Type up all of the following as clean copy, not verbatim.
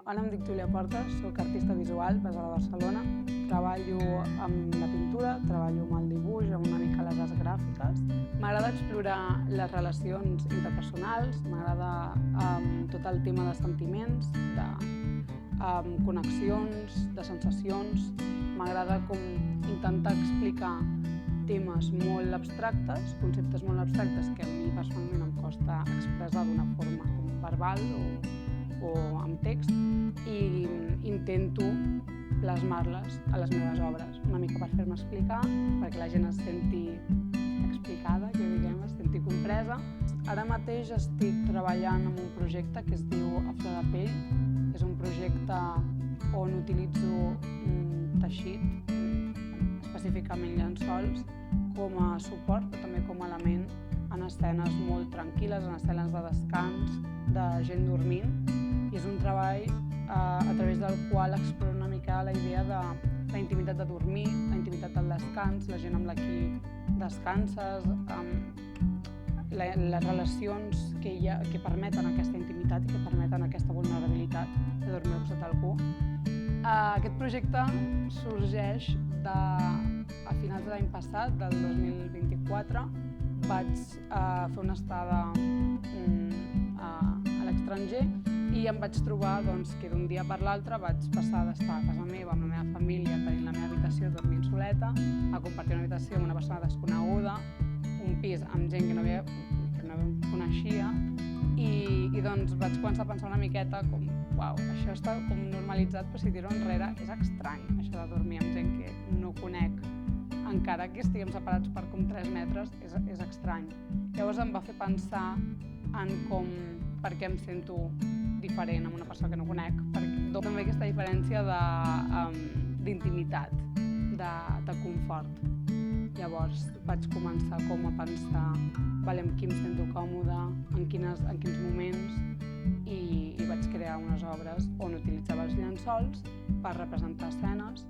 Ara em dic Júlia Portes, soc artista visual basada a Barcelona. Treballo amb la pintura, treballo amb el dibuix, amb una mica les arts gràfiques. M'agrada explorar les relacions interpersonals, m'agrada tot el tema de sentiments, de connexions, de sensacions. M'agrada com intentar explicar temes molt abstractes, conceptes molt abstractes que a mi personalment em costa expressar d'una forma com verbal o amb text, i intento plasmar-les a les meves obres, una mica per fer-me explicar, perquè la gent es senti explicada, es senti compresa. Ara mateix estic treballant en un projecte que es diu A Flor de Pell. És un projecte on utilitzo teixit, específicament llençols, com a suport, però també com a element en escenes molt tranquil·les, en escenes de descans, de gent dormint. I és un treball a través del qual exploro una mica la idea de la intimitat de dormir, la intimitat del descans, la gent amb la qui descanses, les relacions que permeten aquesta intimitat i que permeten aquesta vulnerabilitat de dormir sota algú. Aquest projecte sorgeix a finals de l'any passat, del 2024. Vaig fer una estada a l'estranger i em vaig trobar que d'un dia per l'altre vaig passar d'estar a casa meva amb la meva família, tenint la meva habitació, dormint soleta, a compartir una habitació amb una persona desconeguda, un pis amb gent que no coneixia, i doncs vaig començar a pensar una miqueta com, uau, això està com normalitzat, però si tiro enrere és estrany, això de dormir amb gent que no conec, encara que estiguem separats per com 3 metres, és estrany. Llavors em va fer pensar en per què em sento diferent amb una persona que no conec, perquè també aquesta diferència d'intimitat, de confort. Llavors vaig començar a pensar amb qui em sento còmode, en quins moments, i vaig crear unes obres on utilitzava els llençols per representar escenes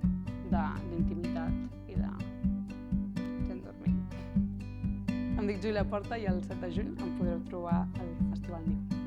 d'intimitat i de gent dormint. Em dic Júlia Porta i el 7 de juny em podreu trobar al Festival Niu.